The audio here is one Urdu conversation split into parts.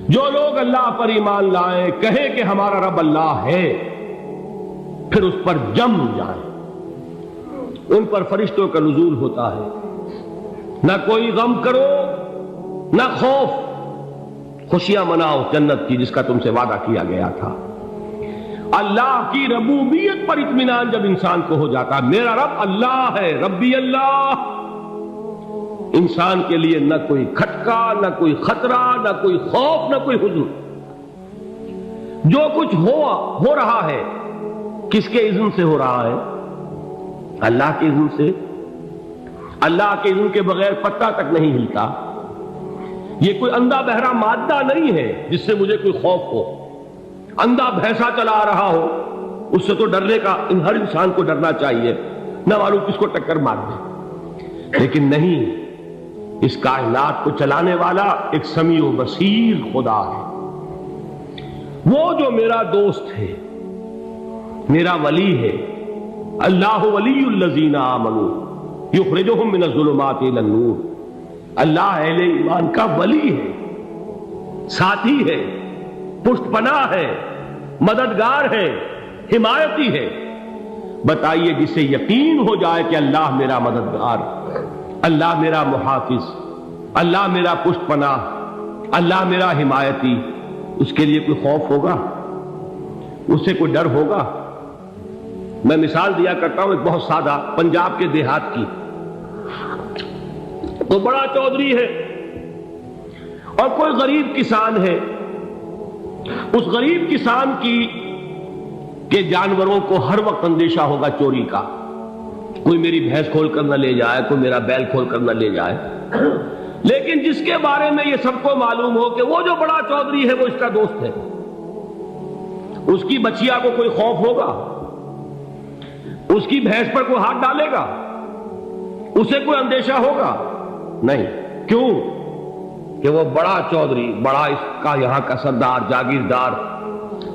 جو لوگ اللہ پر ایمان لائیں، کہیں کہ ہمارا رب اللہ ہے، پھر اس پر جم جائیں، ان پر فرشتوں کا نزول ہوتا ہے۔ نہ کوئی غم کرو نہ خوف، خوشیاں مناؤ جنت کی جس کا تم سے وعدہ کیا گیا تھا۔ اللہ کی ربوبیت پر اطمینان جب انسان کو ہو جاتا، میرا رب اللہ ہے، ربی اللہ، انسان کے لیے نہ کوئی کھٹکا، نہ کوئی خطرہ، نہ کوئی خوف، نہ کوئی حزن۔ جو کچھ ہو رہا ہے کس کے اذن سے ہو رہا ہے؟ اللہ کے اذن سے۔ اللہ کے اذن کے بغیر پتہ تک نہیں ہلتا۔ یہ کوئی اندھا بہرا مادہ نہیں ہے جس سے مجھے کوئی خوف ہو۔ اندھا بھینسا چلا آ رہا ہو اس سے تو ڈرنے کا ہر انسان کو ڈرنا چاہیے، نہ معلوم کس کو ٹکر مار دے۔ لیکن نہیں، اس کائنات کو چلانے والا ایک سمیع و بصیر خدا ہے۔ وہ جو میرا دوست ہے، میرا ولی ہے۔ اللہ ولی الذین آمنوا یخرجہم من الظلمات الی النور۔ اللہ اہل ایمان کا ولی ہے، ساتھی ہے، پشت پناہ ہے، مددگار ہے، حمایتی ہے۔ بتائیے جسے یقین ہو جائے کہ اللہ میرا مددگار، اللہ میرا محافظ، اللہ میرا پشت پناہ، اللہ میرا حمایتی، اس کے لیے کوئی خوف ہوگا؟ اس سے کوئی ڈر ہوگا؟ میں مثال دیا کرتا ہوں ایک بہت سادہ، پنجاب کے دیہات کی۔ تو بڑا چودھری ہے اور کوئی غریب کسان ہے۔ اس غریب کسان کے جانوروں کو ہر وقت اندیشہ ہوگا چوری کا، کوئی میری بھینس کھول کر نہ لے جائے، کوئی میرا بیل کھول کر نہ لے جائے۔ لیکن جس کے بارے میں یہ سب کو معلوم ہو کہ وہ جو بڑا چودھری ہے وہ اس کا دوست ہے، اس کی بچیا کو کوئی خوف ہوگا؟ اس کی بھینس پر کوئی ہاتھ ڈالے گا؟ اسے کوئی اندیشہ ہوگا؟ نہیں۔ کیوں؟ کہ وہ بڑا چودھری، بڑا اس کا یہاں کا سردار، جاگیردار،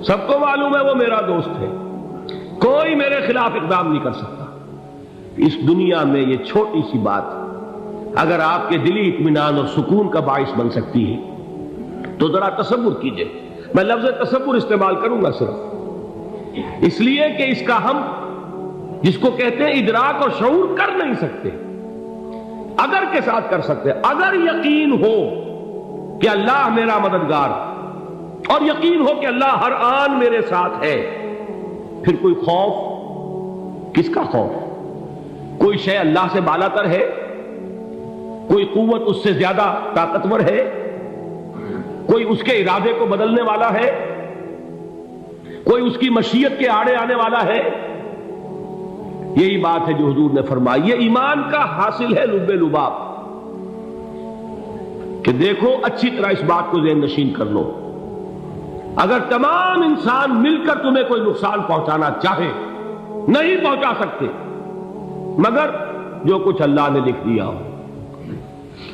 سب کو معلوم ہے وہ میرا دوست ہے، کوئی میرے خلاف اقدام نہیں کر سکتا۔ اس دنیا میں یہ چھوٹی سی بات اگر آپ کے دلی اطمینان اور سکون کا باعث بن سکتی ہے تو ذرا تصور کیجئے۔ میں لفظ تصور استعمال کروں گا صرف اس لیے کہ اس کا ہم جس کو کہتے ہیں ادراک اور شعور کر نہیں سکتے، اگر کے ساتھ کر سکتے۔ اگر یقین ہو کہ اللہ میرا مددگار اور یقین ہو کہ اللہ ہر آن میرے ساتھ ہے، پھر کوئی خوف؟ کس کا خوف؟ کوئی شے اللہ سے بالا تر ہے؟ کوئی قوت اس سے زیادہ طاقتور ہے؟ کوئی اس کے ارادے کو بدلنے والا ہے؟ کوئی اس کی مشیت کے آڑے آنے والا ہے؟ یہی بات ہے جو حضور نے فرمائی۔ یہ ایمان کا حاصل ہے لب لباب، کہ دیکھو اچھی طرح اس بات کو ذہن نشین کر لو، اگر تمام انسان مل کر تمہیں کوئی نقصان پہنچانا چاہے نہیں پہنچا سکتے، مگر جو کچھ اللہ نے لکھ دیا ہو،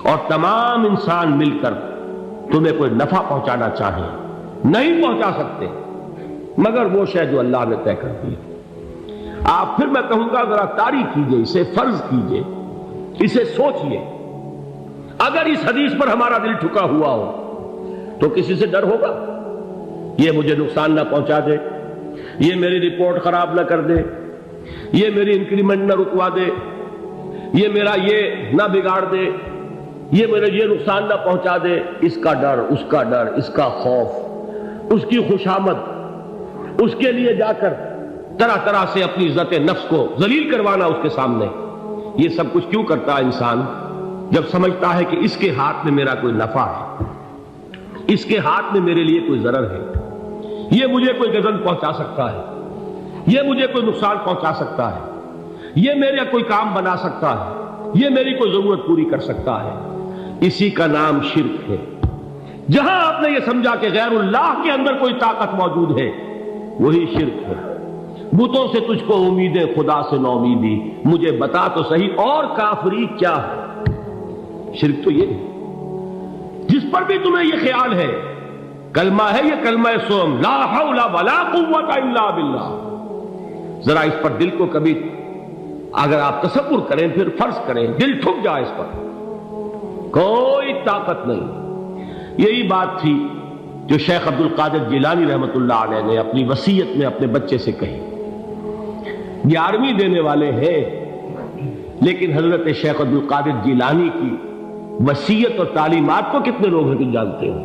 اور تمام انسان مل کر تمہیں کوئی نفع پہنچانا چاہے نہیں پہنچا سکتے، مگر وہ شے جو اللہ نے طے کر دی۔ آپ پھر میں کہوں گا ذرا تاریخ کیجئے، اسے فرض کیجئے، اسے سوچئے۔ اگر اس حدیث پر ہمارا دل ٹھکا ہوا ہو تو کسی سے ڈر ہوگا؟ یہ مجھے نقصان نہ پہنچا دے، یہ میری رپورٹ خراب نہ کر دے، یہ میری انکریمنٹ نہ رکوا دے، یہ میرا یہ نہ بگاڑ دے، یہ میرے یہ نقصان نہ پہنچا دے۔ اس کا ڈر، اس کا ڈر، اس کا خوف، اس کی خوشامد، اس کے لیے جا کر طرح طرح سے اپنی عزت نفس کو ذلیل کروانا اس کے سامنے، یہ سب کچھ کیوں کرتا ہے انسان؟ جب سمجھتا ہے کہ اس کے ہاتھ میں میرا کوئی نفع ہے، اس کے ہاتھ میں میرے لیے کوئی ضرر ہے، یہ مجھے کوئی غضب پہنچا سکتا ہے، یہ مجھے کوئی نقصان پہنچا سکتا ہے، یہ میرا کوئی کام بنا سکتا ہے، یہ میری کوئی ضرورت پوری کر سکتا ہے، اسی کا نام شرک ہے۔ جہاں آپ نے یہ سمجھا کہ غیر اللہ کے اندر کوئی طاقت موجود ہے، وہی شرک ہے۔ بتوں سے تجھ کو امیدیں، خدا سے نو امیدی، مجھے بتا تو صحیح اور کافری کیا ہے؟ شرک تو یہ ہے۔ جس پر بھی تمہیں یہ خیال ہے، کلمہ ہے یہ کلمہ سوم، لا حول ولا قوت الا باللہ، ذرا اس پر دل کو کبھی اگر آپ تصور کریں، پھر فرض کریں، دل ٹھک جائے اس پر، کوئی طاقت نہیں۔ یہی بات تھی جو شیخ عبد القادر جیلانی رحمۃ اللہ علیہ نے اپنی وصیت میں اپنے بچے سے کہی. 11ویں دینے والے ہیں، لیکن حضرت شیخ عبد القادر جیلانی کی وصیت اور تعلیمات کو کتنے لوگ ہیں کہ جانتے ہو؟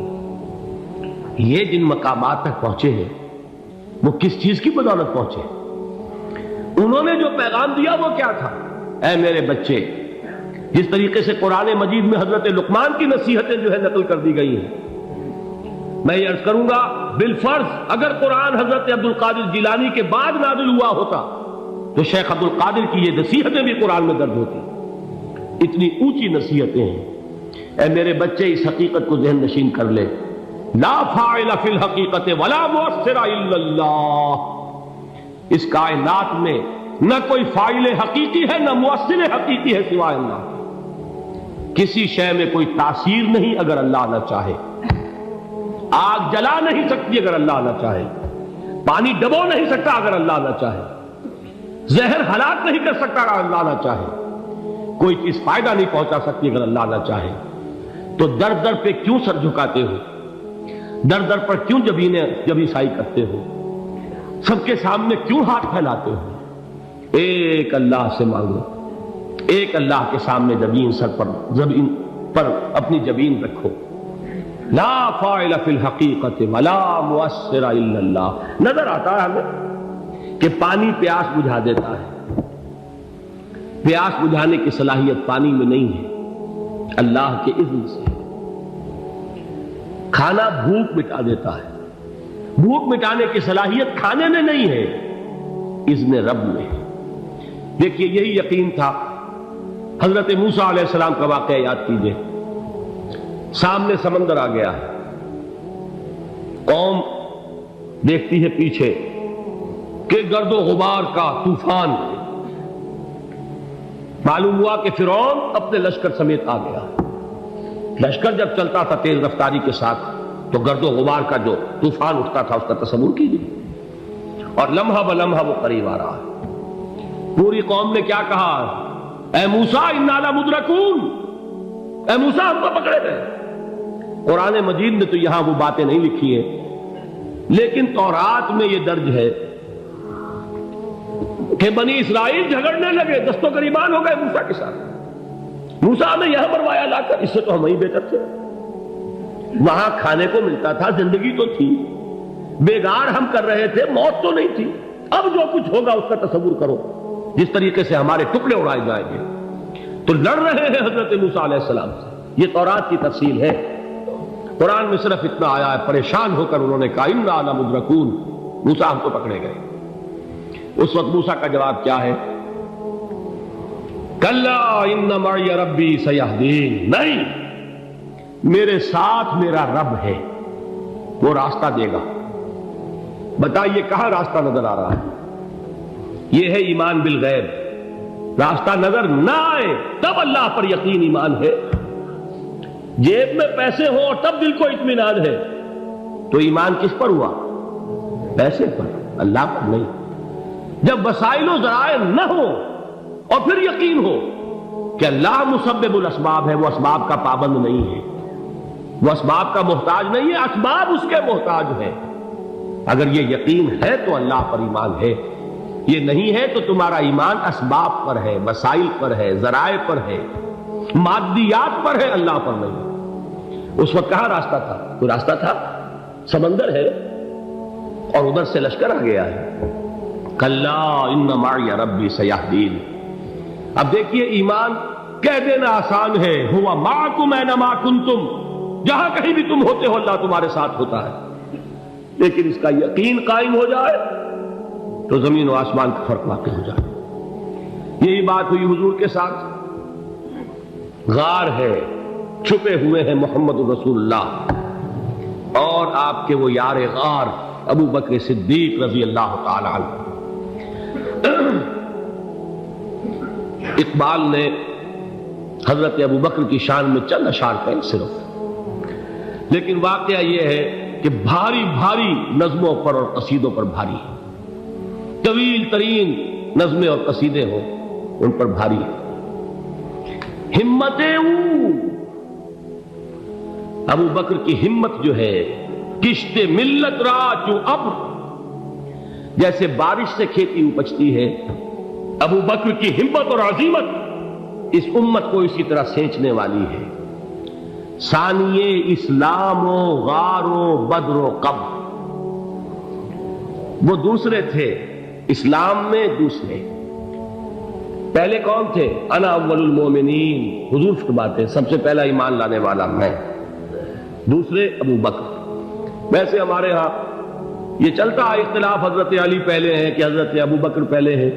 یہ جن مقامات تک پہنچے ہیں وہ کس چیز کی بدولت پہنچے؟ انہوں نے جو پیغام دیا وہ کیا تھا؟ اے میرے بچے، جس طریقے سے قرآن مجید میں حضرت لقمان کی نصیحتیں جو ہے نقل کر دی گئی ہیں، میں یہ عرض کروں گا بالفرض اگر قرآن حضرت عبد القادر جیلانی کے بعد نازل ہوا ہوتا تو شیخ عبد القادر کی یہ نصیحتیں بھی قرآن میں درج ہوتی. اتنی اونچی نصیحتیں ہیں. اے میرے بچے، اس حقیقت کو ذہن نشین کر لے، لا فاعل فی الحقیقت ولا مؤثر الا اللہ. اس کائنات میں نہ کوئی فاعل حقیقی ہے نہ مؤثر حقیقی ہے سوائے اللہ. کسی شے میں کوئی تاثیر نہیں اگر اللہ نہ چاہے. آگ جلا نہیں سکتی اگر اللہ نہ چاہے. پانی ڈبو نہیں سکتا اگر اللہ نہ چاہے. زہر ہلاک نہیں کر سکتا اگر اللہ نہ چاہے. کوئی چیز فائدہ نہیں پہنچا سکتی اگر اللہ نہ چاہے. تو در در پہ کیوں سر جھکاتے ہو؟ در در پر کیوں جبیں سائی کرتے ہو؟ سب کے سامنے کیوں ہاتھ پھیلاتے ہو؟ ایک اللہ سے مانگو. ایک اللہ کے سامنے زمین پر اپنی جبین رکھو. لا فاعل فی الحقیقت ولا مؤثر الا اللہ. نظر آتا ہے ہمیں کہ پانی پیاس بجھا دیتا ہے. پیاس بجھانے کی صلاحیت پانی میں نہیں ہے، اللہ کے اذن سے. کھانا بھوک مٹا دیتا ہے. بھوک مٹانے کی صلاحیت کھانے میں نہیں ہے، اذن رب میں ہے. دیکھیے یہی یقین تھا. حضرت موسیٰ علیہ السلام کا واقعہ یاد کیجئے. سامنے سمندر آ گیا ہے. قوم دیکھتی ہے پیچھے کہ گرد و غبار کا طوفان. معلوم ہوا کہ فرعون اپنے لشکر سمیت آ گیا. لشکر جب چلتا تھا تیز رفتاری کے ساتھ تو گرد و غبار کا جو طوفان اٹھتا تھا اس کا تصور کیجیے. اور لمحہ بلمحہ وہ قریب آ رہا ہے. پوری قوم نے کیا کہا؟ اے موسیٰ انا لمدرکون. اے موسیٰ ہم کو پکڑے گئے. قرآن مجید نے تو یہاں وہ باتیں نہیں لکھی ہیں، لیکن تورات میں یہ درج ہے کہ بنی اسرائیل جھگڑنے لگے، دست و گریبان ہو گئے موسیٰ کے ساتھ. موسیٰ نے یہاں مروایا لا کر، اس سے تو ہم ہی بہتر تھے. وہاں کھانے کو ملتا تھا، زندگی تو تھی، بیگار ہم کر رہے تھے، موت تو نہیں تھی. اب جو کچھ ہوگا اس کا تصور کرو، جس طریقے سے ہمارے ٹکڑے اڑائے جائیں گے. تو لڑ رہے ہیں حضرت موسیٰ علیہ السلام سے. یہ تورات کی تفصیل ہے. قرآن میں صرف اتنا آیا ہے، پریشان ہو کر انہوں نے کہا انا لمدرکون. موسیٰ ہم تو پکڑے گئے. اس وقت موسیٰ کا جواب کیا ہے؟ کلا ان معی ربی سیہدین. نہیں، میرے ساتھ میرا رب ہے، وہ راستہ دے گا. بتائیے کہاں راستہ نظر آ رہا ہے؟ یہ ہے ایمان بالغیب. راستہ نظر نہ آئے تب اللہ پر یقین ایمان ہے. جیب میں پیسے ہوں اور تب دل کو اطمینان ہے تو ایمان کس پر ہوا؟ پیسے پر، اللہ پر نہیں. جب وسائل و ذرائع نہ ہو اور پھر یقین ہو کہ اللہ مسبب الاسباب ہے، وہ اسباب کا پابند نہیں ہے، وہ اسباب کا محتاج نہیں ہے، اسباب اس کے محتاج ہے. اگر یہ یقین ہے تو اللہ پر ایمان ہے. یہ نہیں ہے تو تمہارا ایمان اسباب پر ہے، وسائل پر ہے، ذرائع پر ہے، مادیات پر ہے، اللہ پر نہیں. اس وقت کہاں راستہ تھا؟ کوئی راستہ تھا؟ سمندر ہے اور ادھر سے لشکر آ گیا ہے. کلا ان معی ربی سیہدین. اب دیکھیے ایمان کہہ دینا آسان ہے، ہوا معکم اینما کنتم. جہاں کہیں بھی تم ہوتے ہو اللہ تمہارے ساتھ ہوتا ہے. لیکن اس کا یقین قائم ہو جائے تو زمین و آسمان کا فرق واقع ہو جائے. یہی بات ہوئی حضور کے ساتھ. غار ہے، چھپے ہوئے ہیں محمد رسول اللہ اور آپ کے وہ یار غار ابو بکر صدیق رضی اللہ تعالی عنہ. اقبال نے حضرت ابو بکر کی شان میں چند اشعار کہیں صرف، لیکن واقعہ یہ ہے کہ بھاری بھاری نظموں پر اور قصیدوں پر بھاری ہے. طویل ترین نظمیں اور قصیدے ہوں ان پر بھاری ہے. ہمتیں ابو بکر کی ہمت جو ہے کشت ملت را چو ابر، جیسے بارش سے کھیتی اپجتی ہے، ابو بکر کی ہمت اور عزیمت اس امت کو اسی طرح سینچنے والی ہے۔ ثانیے اسلام و غار و بدر و قبر، وہ دوسرے تھے اسلام میں، دوسرے پہلے کون تھے؟ انا اول المومنین، حضور فرماتے سب سے پہلا ایمان لانے والا میں، دوسرے ابو بکر۔ ویسے ہمارے ہاں یہ چلتا ہے اختلاف، حضرت علی پہلے ہیں کہ حضرت ابو بکر پہلے ہیں،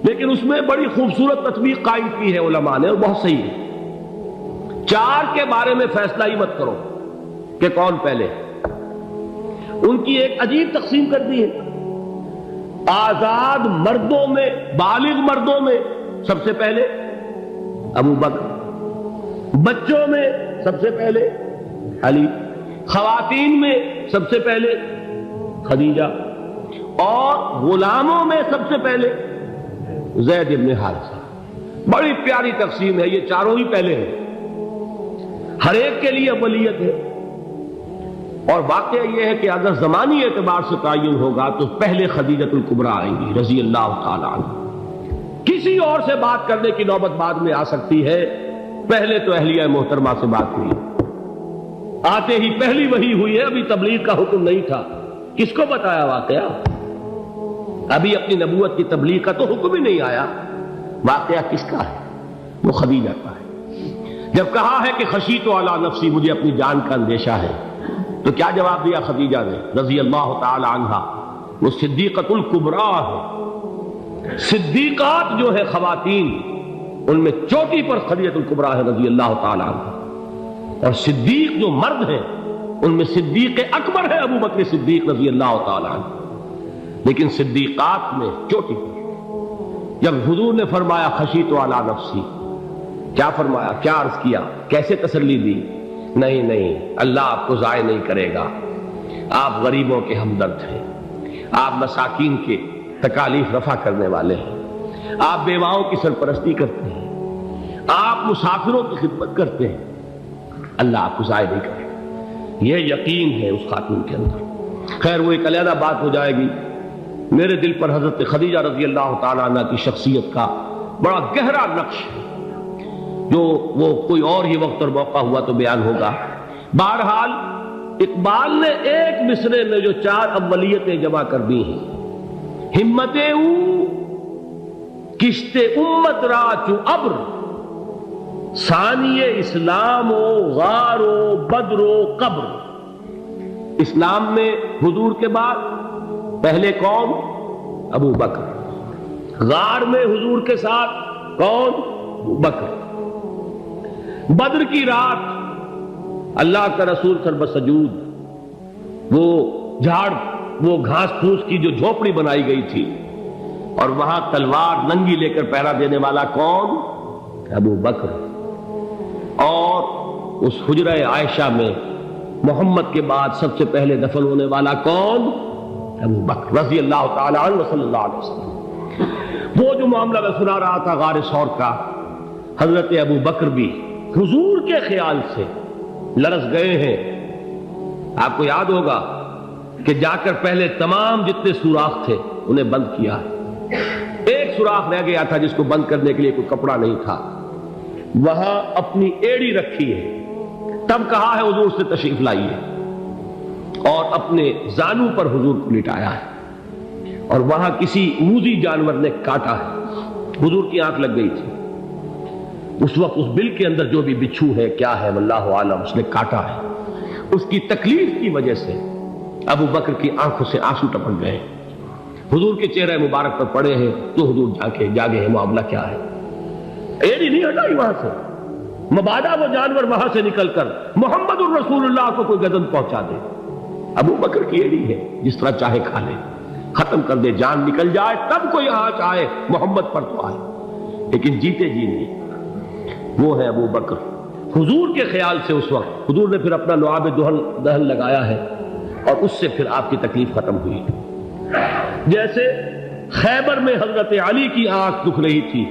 لیکن اس میں بڑی خوبصورت تطبیق قائم کی ہے علماء نے، اور بہت صحیح ہے۔ چار کے بارے میں فیصلہ ہی مت کرو کہ کون پہلے، ان کی ایک عجیب تقسیم کر دی ہے۔ آزاد مردوں میں، بالغ مردوں میں سب سے پہلے ابو بکر، بچوں میں سب سے پہلے علی، خواتین میں سب سے پہلے خدیجہ، اور غلاموں میں سب سے پہلے زید بن حارثہ۔ بڑی پیاری تقسیم ہے، یہ چاروں ہی پہلے ہیں، ہر ایک کے لیے اولیت ہے۔ اور واقعہ یہ ہے کہ اگر زمانی اعتبار سے تعین ہوگا تو پہلے خدیجۃ الکبریٰ آئیں گی رضی اللہ تعالی عنہ۔ کسی اور سے بات کرنے کی نوبت بعد میں آ سکتی ہے، پہلے تو اہلیہ محترمہ سے بات ہوئی، آتے ہی پہلی وحی ہوئی ہے، ابھی تبلیغ کا حکم نہیں تھا۔ کس کو بتایا واقعہ؟ ابھی اپنی نبوت کی تبلیغ کا تو حکم ہی نہیں آیا۔ واقعہ کس کا ہے؟ وہ خدیجہ کا ہے۔ جب کہا ہے کہ خشیت علی نفسی، مجھے اپنی جان کا اندیشہ ہے، تو کیا جواب دیا خدیجہ نے رضی اللہ تعالی عنہا؟ وہ صدیقۃ الکبریٰ ہے۔ صدیقات جو ہے خواتین، ان میں چوٹی پر خدیجۃ الکبریٰ ہے رضی اللہ تعالی عنہا، اور صدیق جو مرد ہیں ان میں صدیق اکبر ہے ابو بکر صدیق رضی اللہ تعالی عنہ، لیکن صدیقات میں چوٹی پر۔ جب حضور نے فرمایا خشیت علی نفسی، کیا فرمایا، کیا عرض کیا، کیسے تسلی دی؟ نہیں نہیں، اللہ آپ کو ضائع نہیں کرے گا، آپ غریبوں کے ہمدرد ہیں، آپ مساکین کے تکالیف رفع کرنے والے ہیں، آپ بیواؤں کی سرپرستی کرتے ہیں، آپ مسافروں کی خدمت کرتے ہیں، اللہ آپ کو ضائع نہیں کرے گا۔ یہ یقین ہے اس خاتون کے اندر۔ خیر وہ ایک علیحدہ بات ہو جائے گی۔ میرے دل پر حضرت خدیجہ رضی اللہ تعالیٰ عنہ کی شخصیت کا بڑا گہرا نقش ہے، جو وہ کوئی اور ہی وقت اور موقع ہوا تو بیان ہوگا۔ بہرحال اقبال نے ایک مصرے میں جو چار اولیتیں جمع کر دی ہیں، ہمت او کشت امت را چو ابر، ثانی اسلام و غار و بدر و قبر۔ اسلام میں حضور کے بعد پہلے کون؟ ابو بکر۔ غار میں حضور کے ساتھ کون؟ ابو بکر۔ بدر کی رات اللہ کا رسول سربسجود، وہ جھاڑ، وہ گھاس پھوس کی جو جھوپڑی بنائی گئی تھی، اور وہاں تلوار ننگی لے کر پہرا دینے والا کون؟ ابو بکر۔ اور اس حجرہ عائشہ میں محمد کے بعد سب سے پہلے دفن ہونے والا کون؟ ابو بکر رضی اللہ تعالی عنہ صلی اللہ علیہ وسلم۔ وہ جو معاملہ میں سنا رہا تھا غار ثور کا، حضرت ابو بکر بھی حضور کے خیال سے لرز گئے ہیں۔ آپ کو یاد ہوگا کہ جا کر پہلے تمام جتنے سوراخ تھے انہیں بند کیا ہے، ایک سوراخ رہ گیا تھا جس کو بند کرنے کے لیے کوئی کپڑا نہیں تھا، وہاں اپنی ایڑی رکھی ہے، تب کہا ہے حضور سے تشریف لائیے، اور اپنے زانو پر حضور کو لٹایا ہے، اور وہاں کسی موذی جانور نے کاٹا ہے، حضور کی آنکھ لگ گئی تھی، اس وقت اس بل کے اندر جو بھی بچھو ہے کیا ہے واللہ عالم، اس نے کاٹا ہے، اس کی تکلیف کی وجہ سے ابو بکر کی آنکھوں سے آنسو ٹپک گئے، حضور کے چہرے مبارک پر پڑے ہیں، تو حضور جاگے ہیں، معاملہ کیا ہے؟ ایڑی نہیں ہٹائی وہاں سے، مبادا وہ جانور وہاں سے نکل کر محمد الرسول اللہ کو کوئی گزن پہنچا دے، ابو بکر کی ایڑی ہے، جس طرح چاہے کھا لے، ختم کر دے، جان نکل جائے تب کوئی آنچ آئے، محمد پر تو آئے، لیکن جیتے جی نہیں۔ وہ ہے ابو بکر۔ حضور کے خیال سے اس وقت حضور نے پھر اپنا لعاب دہن لگایا ہے، اور اس سے پھر آپ کی تکلیف ختم ہوئی۔ جیسے خیبر میں حضرت علی کی آنکھ دکھ رہی تھی،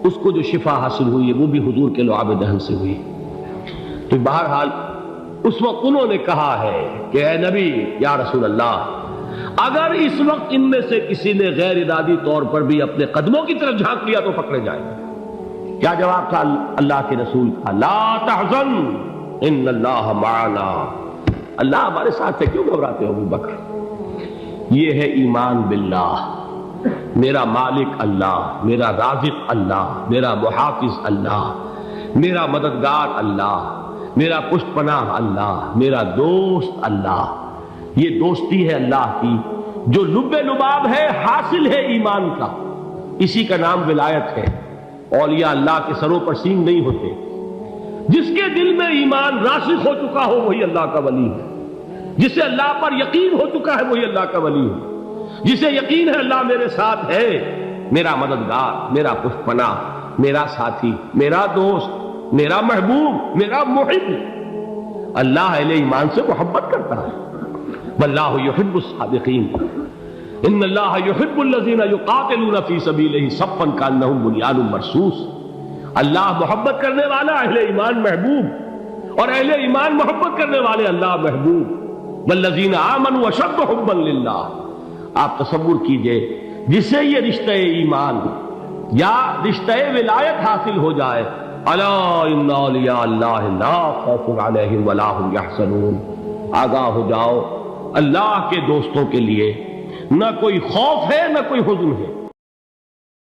اس کو جو شفا حاصل ہوئی ہے وہ بھی حضور کے لعاب دہن سے ہوئی۔ تو بہرحال اس وقت انہوں نے کہا ہے کہ اے نبی یا رسول اللہ، اگر اس وقت ان میں سے کسی نے غیر ارادی طور پر بھی اپنے قدموں کی طرف جھانک لیا تو پکڑے جائیں گے۔ کیا جواب تھا اللہ کے رسول کا؟ لا تحزن ان اللہ معنا، اللہ ہمارے ساتھ ہے، کیوں گھبراتے ہو ابو بکر؟ یہ ہے ایمان باللہ، میرا مالک اللہ، میرا رازق اللہ، میرا محافظ اللہ، میرا مددگار اللہ، میرا پشت پناہ اللہ، میرا دوست اللہ۔ یہ دوستی ہے اللہ کی جو لب لباب ہے، حاصل ہے ایمان کا، اسی کا نام ولایت ہے۔ اولیاء اللہ کے سروں پر سینگ نہیں ہوتے، جس کے دل میں ایمان راسخ ہو چکا ہو وہی اللہ کا ولی ہے، جسے اللہ پر یقین ہو چکا ہے وہی اللہ کا ولی ہے، جسے یقین ہے اللہ میرے ساتھ ہے، میرا مددگار، میرا پشت پناہ، میرا ساتھی، میرا دوست، میرا محبوب، میرا محب۔ اللہ اہل ایمان سے محبت کرتا ہے۔ واللہ یحب الصادقین، ان اللہ یحب الذین یقاتلون فی سبیلہ صفا کانہم بنیان مرصوص۔ اللہ محبت کرنے والا، اہل ایمان محبوب، اور اہل ایمان محبت کرنے والے اللہ محبوب۔ والذین آمنوا اشد حبا للہ۔ آپ تصور کیجئے جسے یہ رشتہ ایمان یا رشتہ ولایت حاصل ہو جائے، الا ان اولیاء اللہ لا خوف علیہم ولا هم یحزنون، آگاہ ہو جاؤ، اللہ کے دوستوں کے لیے نہ کوئی خوف ہے نہ کوئی حزن ہے۔